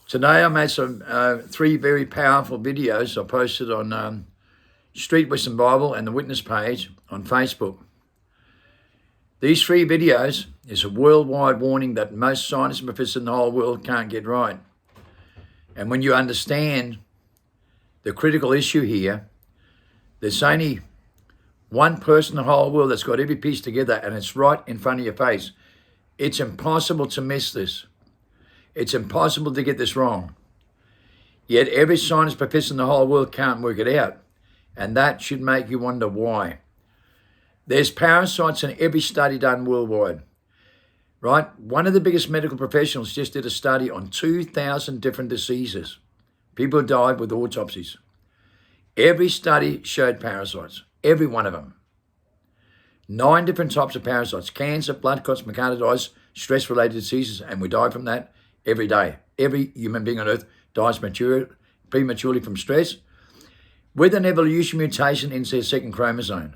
Today I made some 3 very powerful videos I posted on Street Western Bible and the Witness page on Facebook. These 3 videos is a worldwide warning that most scientists and professors in the whole world can't get right. And when you understand the critical issue here, there's only one person in the whole world that's got every piece together, and it's right in front of your face. It's impossible to miss this. It's impossible to get this wrong. Yet every scientist professor in the whole world can't work it out. And that should make you wonder why. There's parasites in every study done worldwide. Right? One of the biggest medical professionals just did a study on 2,000 different diseases. People died with autopsies. Every study showed parasites. Every one of them. 9 different types of parasites. Cancer, blood clots, myocarditis, stress-related diseases, and we die from that every day. Every human being on earth dies prematurely from stress with an evolution mutation in their second chromosome.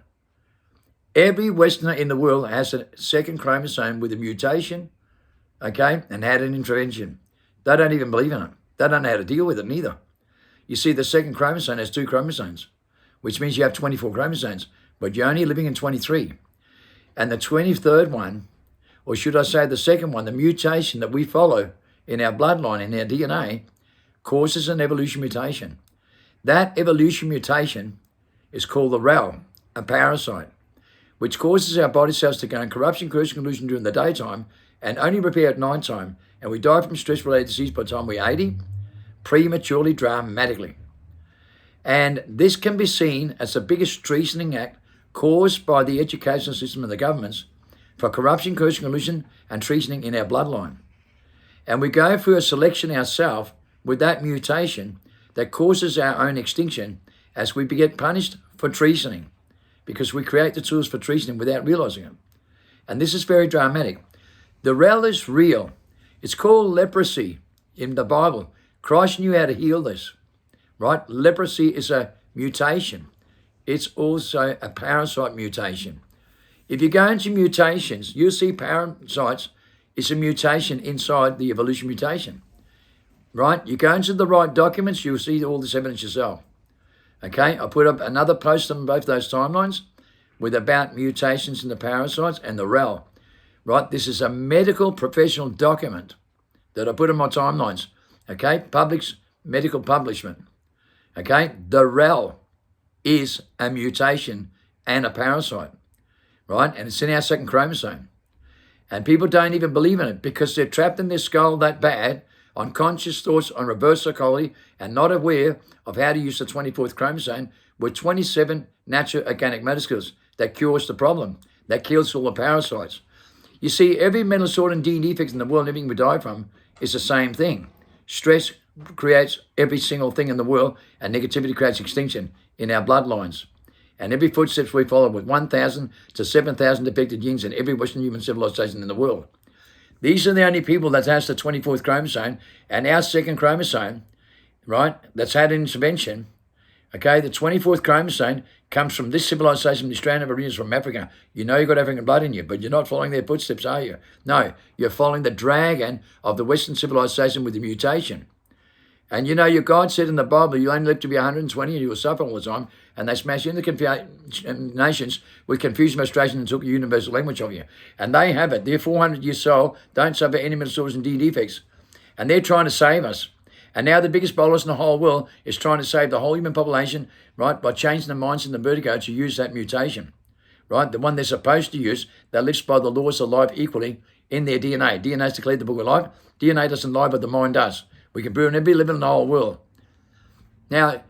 Every Westerner in the world has a second chromosome with a mutation, okay, and had an intervention. They don't even believe in it. They don't know how to deal with it neither. You see, the second chromosome has 2 chromosomes, which means you have 24 chromosomes, but you're only living in 23. And the 23rd one, or should I say the second one, the mutation that we follow in our bloodline, in our DNA, causes an evolution mutation. That evolution mutation is called the VREL, a parasite, which causes our body cells to go in corruption, corrosion, conlusion during the daytime and only repair at nighttime. And we die from stress-related disease by the time we're 80, prematurely, dramatically. And this can be seen as the biggest treasoning act caused by the educational system and the governments for corruption, corrosion, collusion, and treasoning in our bloodline. And we go through a selection ourselves with that mutation that causes our own extinction as we get punished for treasoning, because we create the tools for treasoning without realizing it. And this is very dramatic. The VREL is real. It's called leprosy in the Bible. Christ knew how to heal this, right? Leprosy is a mutation. It's also a parasite mutation. If you go into mutations, you'll see parasites is a mutation inside the evolution mutation, right? You go into the right documents, you'll see all this evidence yourself. Okay, I put up another post on both those timelines with about mutations in the parasites and the VREL, right? This is a medical professional document that I put on my timelines, okay? Public's medical publishment, okay? The VREL is a mutation and a parasite, right? And it's in our second chromosome. And people don't even believe in it because they're trapped in their skull that bad, unconscious thoughts on reverse psychology, and not aware of how to use the 24th chromosome with 27 natural organic motor skills that cures the problem, that kills all the parasites. You see, every mental disorder and DNA defects in the world, everything we die from, is the same thing. Stress creates every single thing in the world, and negativity creates extinction in our bloodlines. And every footsteps we follow with 1,000 to 7,000 defected genes in every Western human civilization in the world. These are the only people that has the 24th chromosome, and our second chromosome, right, that's had an intervention. Okay, the 24th chromosome comes from this civilization, the Australian Aborigines from Africa. You know you've got African blood in you, but you're not following their footsteps, are you? No, you're following the dragon of the Western civilization with the mutation. And you know, your God said in the Bible, you only live to be 120 and you will suffer all the time. And they smashed in the nations with confusion, frustration, and took a universal language of you. And they have it. They're 400 years old, don't suffer any mental disorders and DNA defects. And they're trying to save us. And now the biggest bolus in the whole world is trying to save the whole human population, right, by changing the minds and the vertigo to use that mutation, right? The one they're supposed to use that lives by the laws of life equally in their DNA. DNA is declared the book of life. DNA doesn't lie, but the mind does. We can prove in every living in the whole world. Now,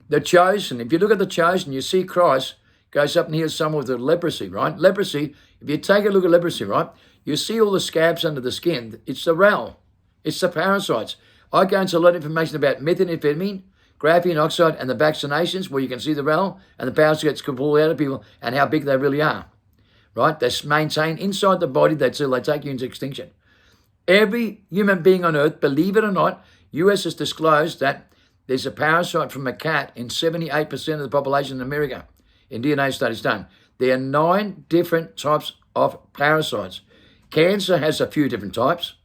the chosen, if you look at the chosen, you see Christ goes up and heals someone with leprosy, right? Leprosy, if you take a look at leprosy, right, you see all the scabs under the skin. It's the VREL. It's the parasites. I go into a lot of information about methamphetamine, graphene oxide, and the vaccinations, where you can see the VREL and the parasites can pull out of people and how big they really are, right? They maintain inside the body until they take you into extinction. Every human being on earth, believe it or not, US has disclosed that there's a parasite from a cat in 78% of the population in America in DNA studies done. There are 9 different types of parasites. Cancer has a few different types.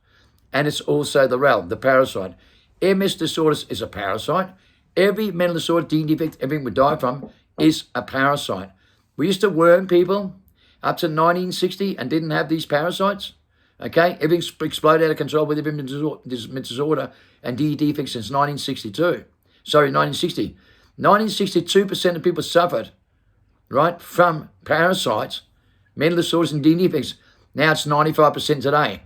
and it's also the REL, the parasite. MS disorders is a parasite. Every mental disorder, gene defect, everything we die from is a parasite. We used to worm people up to 1960 and didn't have these parasites. Okay, everything's exploded out of control with every mental disorder and gene defects since 1962. Sorry, 1960. 1962% of people suffered, right, from parasites, mental disorders and gene defects. Now it's 95% today.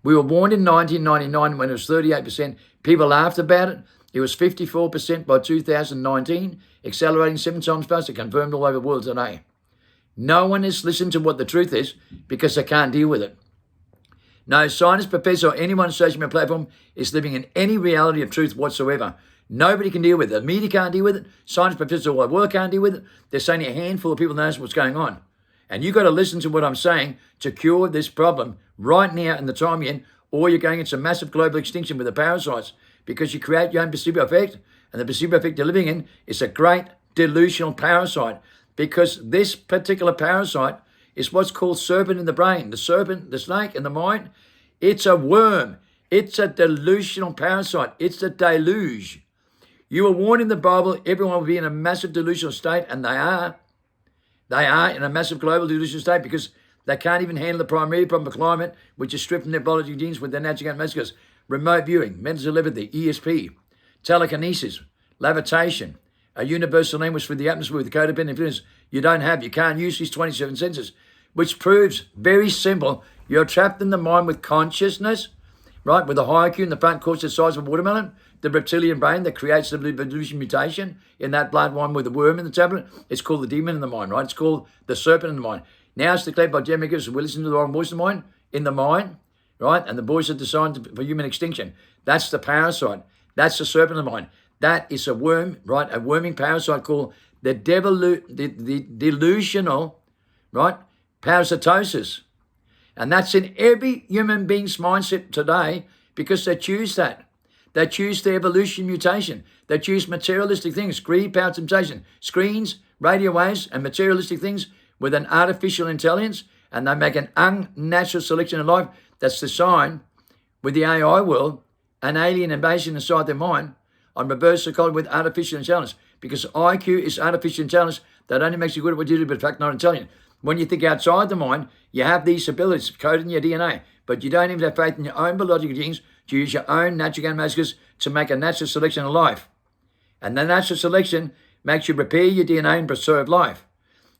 We were warned in 1999 when it was 38%. People laughed about it. It was 54% by 2019, accelerating 7 times faster, confirmed all over the world today. No one has listened to what the truth is because they can't deal with it. No scientist, professor, or anyone on social media platform is living in any reality of truth whatsoever. Nobody can deal with it. The media can't deal with it. Scientists, professors all over the world can't deal with it. There's only a handful of people that knows what's going on. And you've got to listen to what I'm saying to cure this problem right now in the time you're in, or you're going into massive global extinction with the parasites because you create your own placebo effect. And the placebo effect you're living in is a great delusional parasite because this particular parasite is what's called serpent in the brain. The serpent, the snake in the mind, it's a worm. It's a delusional parasite. It's a deluge. You were warned in the Bible everyone will be in a massive delusional state, and they are. They are in a massive global delusional state because they can't even handle the primary problem of climate, which is stripping their biological genes with their natural massacres. Remote viewing, mental telepathy, ESP, telekinesis, levitation, a universal language for the atmosphere with codependent influence. You can't use these 27 senses, which proves very simple. You're trapped in the mind with consciousness, right? With a high IQ in the front cortex the size of a watermelon, the reptilian brain that creates the delusion mutation in that blood wine with the worm in the tablet. It's called the demon in the mind, right? It's called the serpent in the mind. Now it's declared by Jeremy Gibbs, we listen to the wrong voice in the mind, right? And the voice are designed for human extinction. That's the parasite. That's the serpent in the mind. That is a worm, right? A worming parasite called the delusional, right? Parasitosis. And that's in every human being's mindset today because they choose that. They choose the evolution mutation. They choose materialistic things, greed, power, temptation, screens, radio waves, and materialistic things with an artificial intelligence, and they make an unnatural selection of life that's designed with the AI world, an alien invasion inside their mind, on reverse psychology with artificial intelligence. Because IQ is artificial intelligence that only makes you good at what you do, but in fact not intelligent. When you think outside the mind, you have these abilities coded in your DNA, but you don't even have faith in your own biological genes to use your own natural massacres to make a natural selection of life. And the natural selection makes you repair your DNA and preserve life.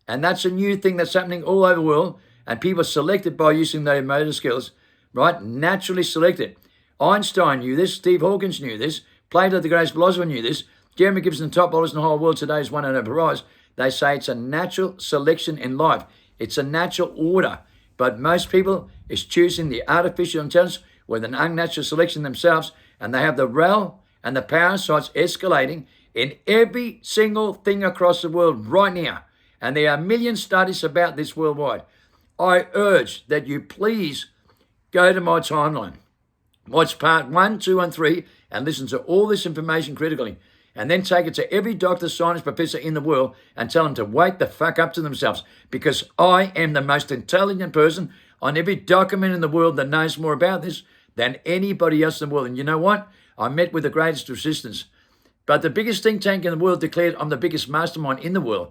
And that's a new thing that's happening all over the world, and people are selected by using their motor skills, right? Naturally selected. Einstein knew this, Steve Hawkins knew this, Plato, the greatest philosopher, knew this. Jeremy Gibbs, the top bowlers in the whole world today, is won a Nobel Prize. They say it's a natural selection in life. It's a natural order. But most people is choosing the artificial intelligence with an unnatural selection themselves, and they have the REL and the parasites escalating in every single thing across the world right now. And there are a million studies about this worldwide. I urge that you please go to my timeline. Watch part 1, 2, and 3 and listen to all this information critically. And then take it to every doctor, scientist, professor in the world and tell them to wake the fuck up to themselves. Because I am the most intelligent person on every document in the world that knows more about this than anybody else in the world. And you know what? I met with the greatest resistance. But the biggest think tank in the world declared I'm the biggest mastermind in the world.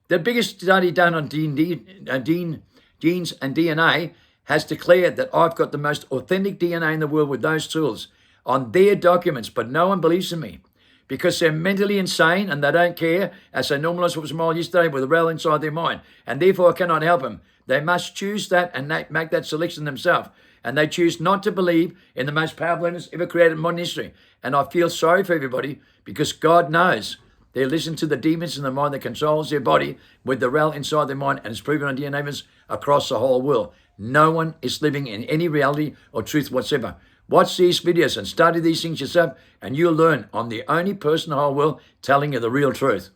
The biggest study done on genes and DNA has declared that I've got the most authentic DNA in the world with those tools on their documents, but no one believes in me because they're mentally insane and they don't care, as they normalised what was smile yesterday with a REL inside their mind, and therefore I cannot help them. They must choose that and make that selection themselves, and they choose not to believe in the most powerful evidence ever created in modern history. And I feel sorry for everybody because God knows they listen to the demons in the mind that controls their body with the REL inside their mind, and it's proven on DNA evidence across the whole world. No one is living in any reality or truth whatsoever. Watch these videos and study these things yourself, and you'll learn I'm the only person in the whole world telling you the real truth.